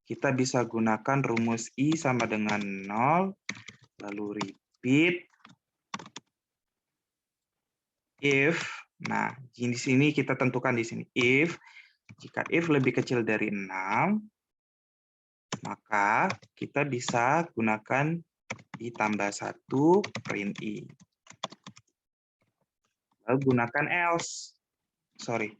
kita bisa gunakan rumus I sama dengan 0, lalu repeat if, nah di sini kita tentukan di sini if, jika if lebih kecil dari 6, maka kita bisa gunakan I tambah 1 print I. Lalu gunakan else. Sorry.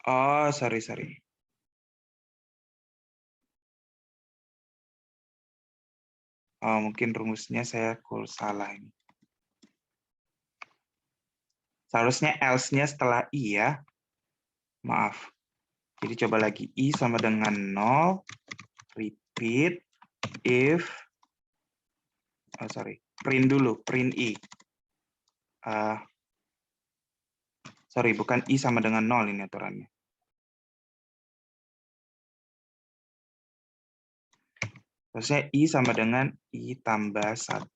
Oh, sorry. Oh, mungkin rumusnya saya salah ini. Seharusnya else-nya setelah I ya. Maaf. Jadi coba lagi I sama dengan 0. Repeat if print dulu, print I. Sorry, bukan I sama dengan 0 ini aturannya. Terusnya I sama dengan I tambah 1.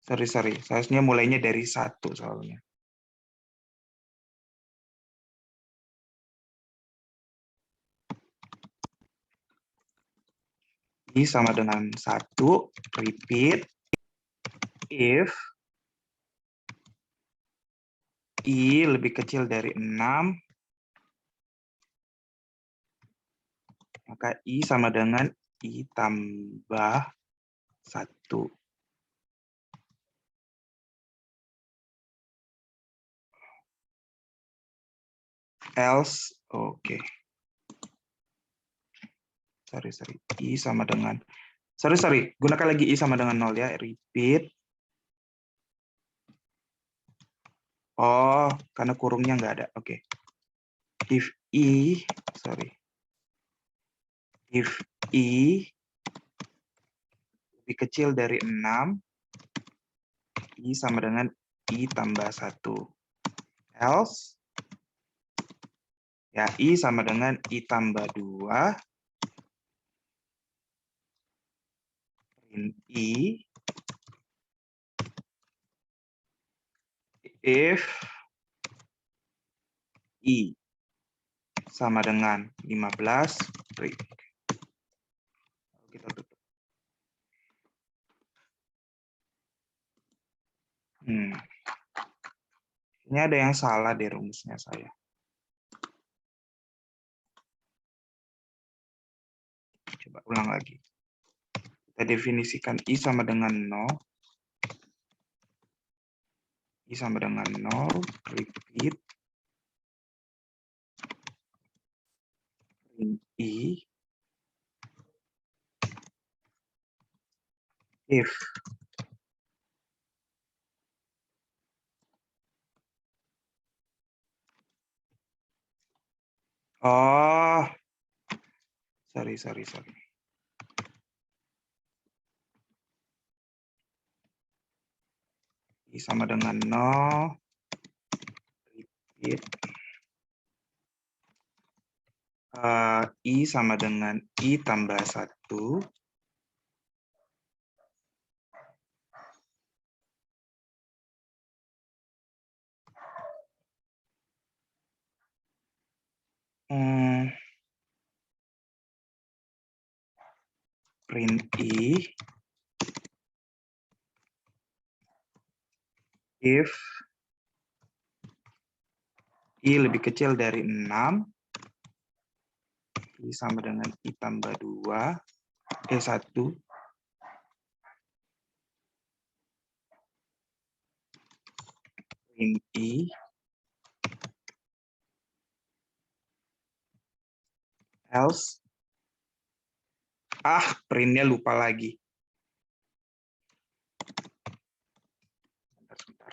Sorry. Seharusnya mulainya dari 1 soalnya. I sama dengan 1, repeat, if I lebih kecil dari 6, maka I sama dengan I tambah 1. Else, oke. Sorry. I sama dengan, sorry. Gunakan lagi I sama dengan 0 ya, repeat. Oh, karena kurungnya nggak ada, oke. If I lebih kecil dari 6, I sama dengan I tambah 1. Else, ya I sama dengan I tambah 2. Print I, if I sama dengan 15, break. Kita tutup. Ini ada yang salah di rumusnya saya. Coba ulang lagi. Kita definisikan I sama dengan 0. I sama dengan 0, repeat. Print I, if sorry. I sama dengan 0, repeat. I sama dengan I tambah 1. Print I, if I lebih kecil dari 6, I sama dengan I tambah 1. Print I, else. Printnya lupa lagi. Sebentar.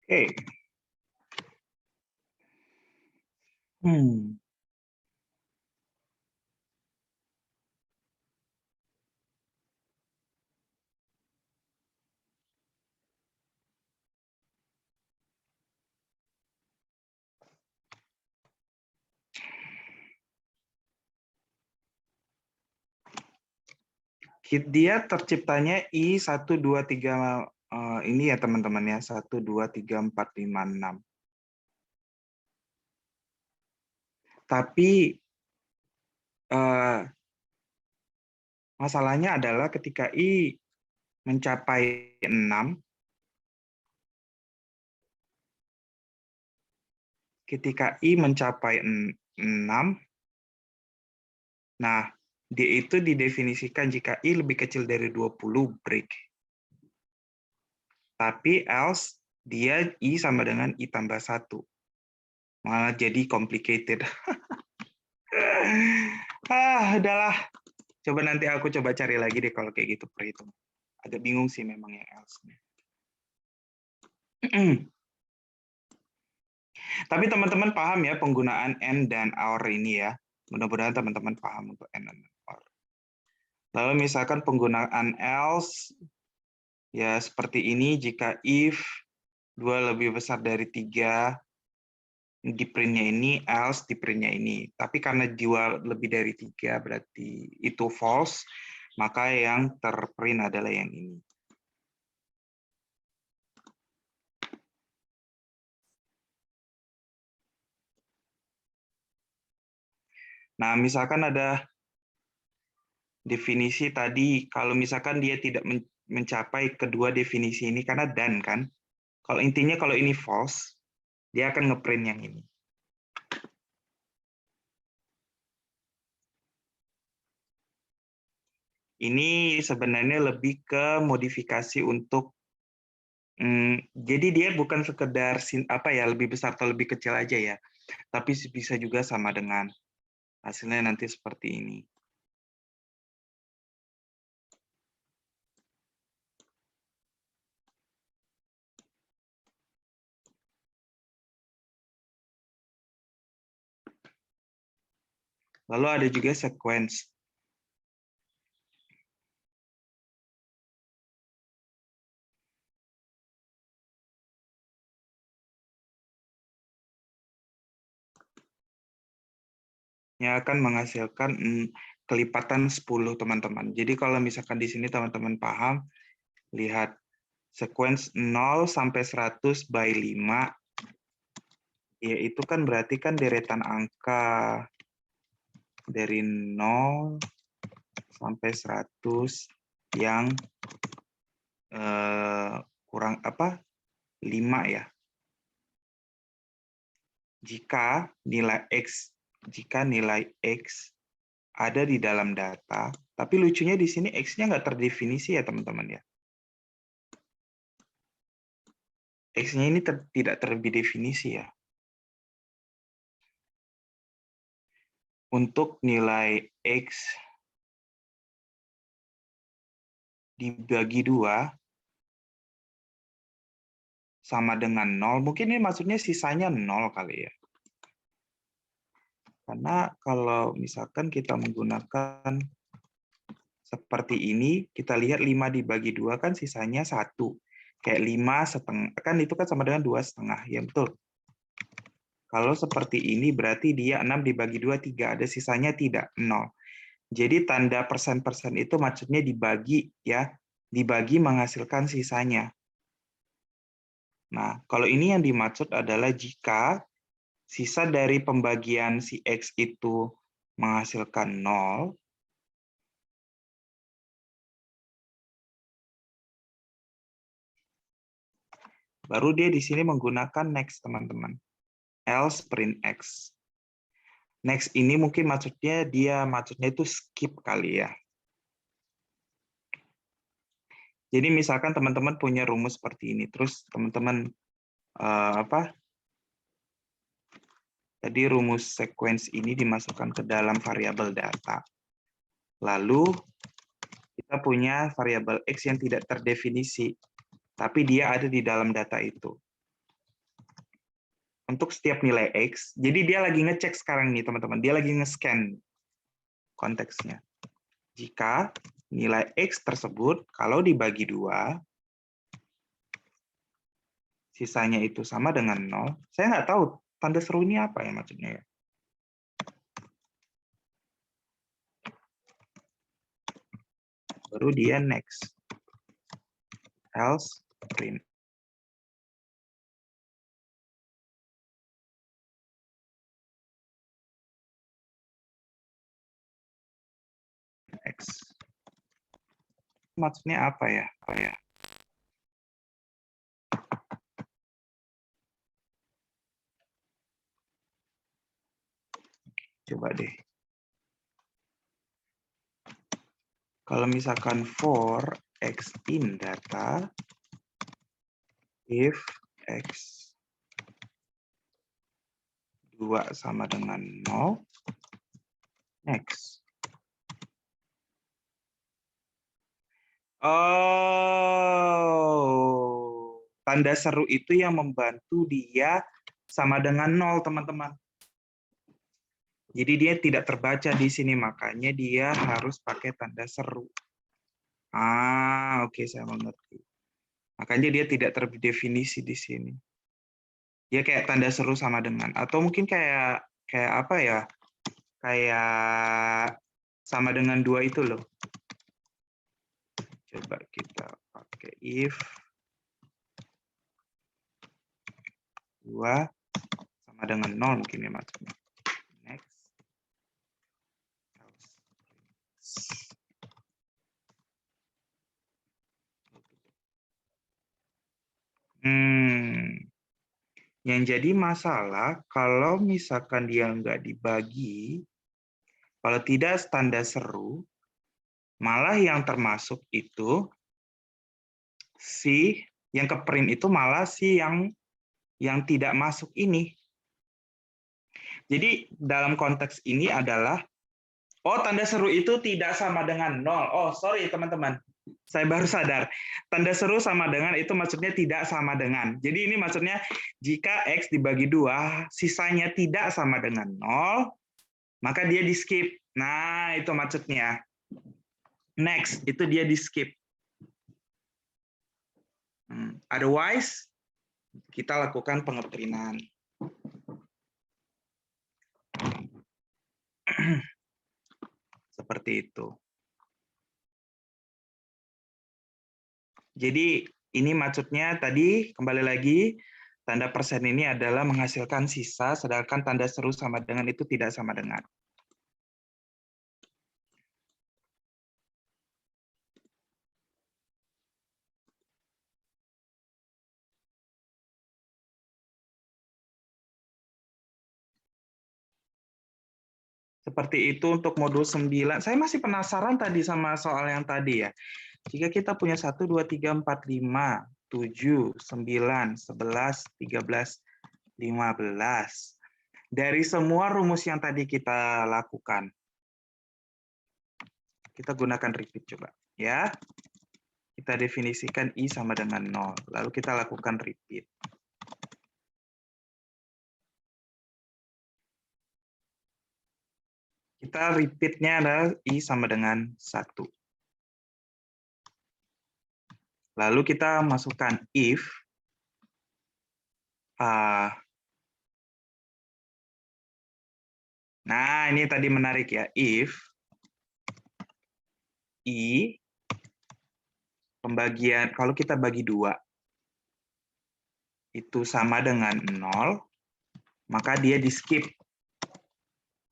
Oke. Dia terciptanya I123 ini ya teman-teman ya, 1, 2, 3, 4, 5, 6. Tapi masalahnya adalah ketika I mencapai 6, nah dia itu didefinisikan jika I lebih kecil dari 20 break. Tapi else dia I sama dengan I tambah 1. Malah jadi complicated. Udahlah. Coba nanti aku coba cari lagi deh kalau kayak gitu perhitung. Agak bingung sih memang yang else-nya. Tapi teman-teman paham ya penggunaan and dan or ini ya. Mudah-mudahan teman-teman paham untuk and dan or. Lalu misalkan penggunaan else, ya seperti ini, jika if 2 lebih besar dari 3, di print-nya ini, else di print-nya ini. Tapi karena 2 lebih dari 3, berarti itu false, maka yang terprint adalah yang ini. Nah, misalkan ada definisi tadi, kalau misalkan dia tidak mencapai kedua definisi ini, karena dan kan, kalau intinya kalau ini false, dia akan ngeprint yang ini. Ini sebenarnya lebih ke modifikasi untuk, jadi dia bukan sekedar lebih besar atau lebih kecil aja ya, tapi bisa juga sama dengan hasilnya nanti seperti ini. Lalu ada juga sequence. Yang akan menghasilkan kelipatan 10 teman-teman. Jadi kalau misalkan di sini teman-teman paham, lihat sequence 0 sampai 100 by 5, ya itu kan berarti kan deretan angka dari 0 sampai 100 yang kurang 5 ya. Jika nilai X ada di dalam data, tapi lucunya di sini X-nya nggak terdefinisi ya teman-teman ya. X-nya ini tidak terdefinisi ya. Untuk nilai X dibagi 2 sama dengan 0, mungkin ini maksudnya sisanya 0 kali ya. Karena kalau misalkan kita menggunakan seperti ini, kita lihat 5 dibagi 2 kan sisanya 1. Kayak 5,5, kan itu kan sama dengan 2,5, ya betul. Kalau seperti ini berarti dia 6 dibagi 2, 3, ada sisanya tidak, 0. Jadi tanda persen-persen itu maksudnya dibagi ya, dibagi menghasilkan sisanya. Nah, kalau ini yang dimaksud adalah jika sisa dari pembagian si X itu menghasilkan 0, baru dia di sini menggunakan next, teman-teman. Else print X. Next ini mungkin maksudnya itu skip kali ya. Jadi misalkan teman-teman punya rumus seperti ini, terus teman-teman tadi rumus sequence ini dimasukkan ke dalam variabel data. Lalu kita punya variabel X yang tidak terdefinisi, tapi dia ada di dalam data itu. untuk setiap nilai X. Jadi dia lagi ngecek sekarang nih, teman-teman. Dia lagi nge-scan konteksnya. Jika nilai X tersebut, kalau dibagi 2, sisanya itu sama dengan 0. Saya nggak tahu tanda seru ini apa ya maksudnya ya. Baru dia next. Else print. X. Maksudnya apa ya? Coba deh. Kalau misalkan for X in data, if X 2 sama dengan 0, next. Oh, tanda seru itu yang membantu dia sama dengan 0, teman-teman. Jadi dia tidak terbaca di sini, makanya dia harus pakai tanda seru. Oke, saya mengerti. Makanya dia tidak terdefinisi di sini. Dia kayak tanda seru sama dengan, atau mungkin kayak apa ya? Kayak sama dengan 2 itu loh. Coba kita pakai if 2 sama dengan 0 mungkin ya maksudnya. Next. Yang jadi masalah kalau misalkan dia nggak dibagi, kalau tidak tanda seru, malah yang termasuk itu si yang ke print itu malah si yang tidak masuk ini. Jadi dalam konteks ini adalah, tanda seru itu tidak sama dengan 0. Oh, sorry teman-teman. Saya baru sadar. Tanda seru sama dengan itu maksudnya tidak sama dengan. Jadi ini maksudnya jika X dibagi 2, sisanya tidak sama dengan 0, maka dia di skip. Nah, itu maksudnya. Next, itu dia di skip. Otherwise, kita lakukan pengeprinan. Seperti itu. Jadi ini maksudnya tadi kembali lagi tanda persen ini adalah menghasilkan sisa, sedangkan tanda seru sama dengan itu tidak sama dengan. Seperti itu untuk modul 9. Saya masih penasaran tadi sama soal yang tadi ya. Jika kita punya 1, 2, 3, 4, 5, 7, 9, 11, 13, 15. Dari semua rumus yang tadi kita lakukan, kita gunakan repeat coba. Ya, kita definisikan I sama dengan 0. Lalu kita lakukan repeat. Kita repeat-nya adalah I sama dengan 1. Lalu kita masukkan if nah, ini tadi menarik ya. If I pembagian, kalau kita bagi 2, itu sama dengan 0, maka dia di skip.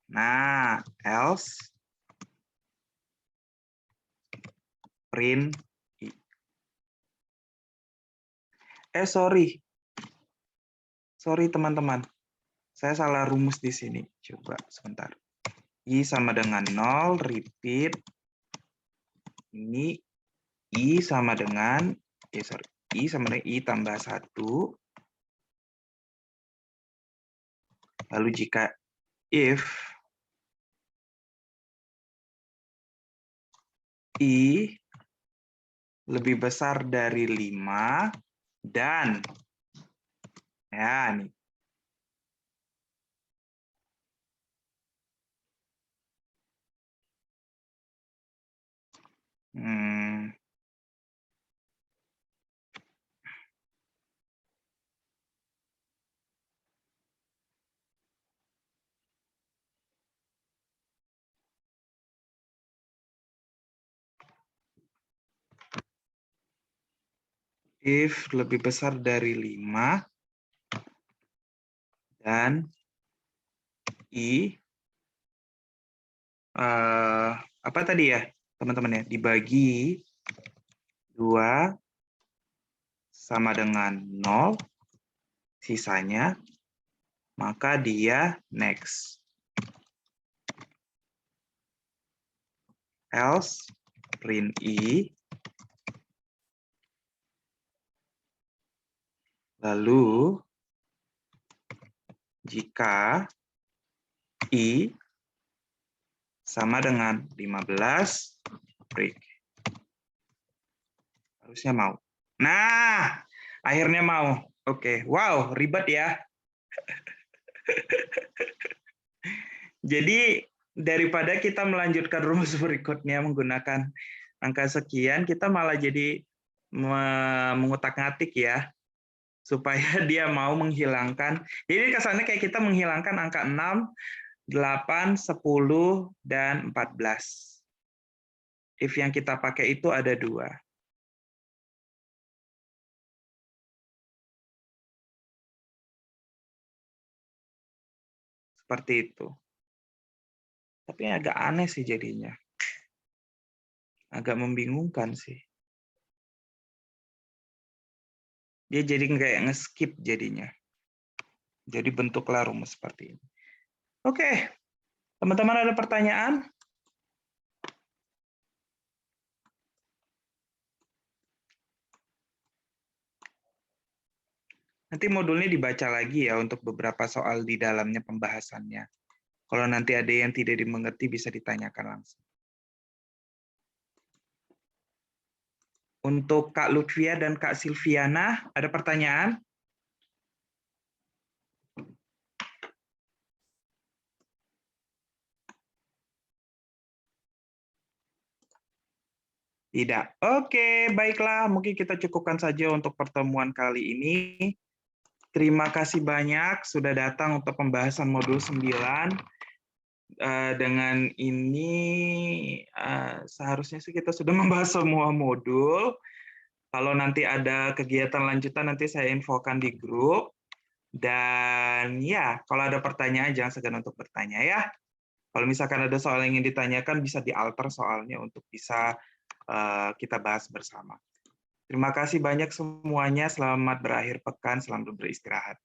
Nah, else print I. Sorry teman-teman. Saya salah rumus di sini. Coba sebentar. I sama dengan 0, repeat. Ini I sama dengan, I sama dengan I tambah 1. Lalu jika if I lebih besar dari 5 dan ya nih, Hmm. If lebih besar dari 5 dan I apa tadi ya teman-teman ya, dibagi 2 sama dengan 0 sisanya, maka dia next. Else print I, lalu jika I sama dengan 15 break. Harusnya mau. Nah, akhirnya mau. Oke, wow, ribet ya. Jadi daripada kita melanjutkan rumus berikutnya menggunakan angka sekian, kita malah jadi mengutak-ngatik ya, supaya dia mau menghilangkan. Jadi kesannya kayak kita menghilangkan angka 6, 8, 10, dan 14. If yang kita pakai itu ada 2. Seperti itu. Tapi agak aneh sih jadinya. Agak membingungkan sih. Dia jadi kayak nge-skip jadinya. Jadi bentuklah rumus seperti ini. Oke, teman-teman ada pertanyaan? Nanti modulnya dibaca lagi ya untuk beberapa soal di dalamnya pembahasannya. Kalau nanti ada yang tidak dimengerti bisa ditanyakan langsung. Untuk Kak Lutfia dan Kak Silviana, ada pertanyaan? Tidak. Oke, baiklah. Mungkin kita cukupkan saja untuk pertemuan kali ini. Terima kasih banyak sudah datang untuk pembahasan modul 9. Dengan ini seharusnya sih kita sudah membahas semua modul. Kalau nanti ada kegiatan lanjutan nanti saya infokan di grup. Dan ya, kalau ada pertanyaan jangan segan untuk bertanya ya. Kalau misalkan ada soal yang ingin ditanyakan bisa dialter soalnya untuk bisa kita bahas bersama. Terima kasih banyak semuanya. Selamat berakhir pekan, selamat beristirahat.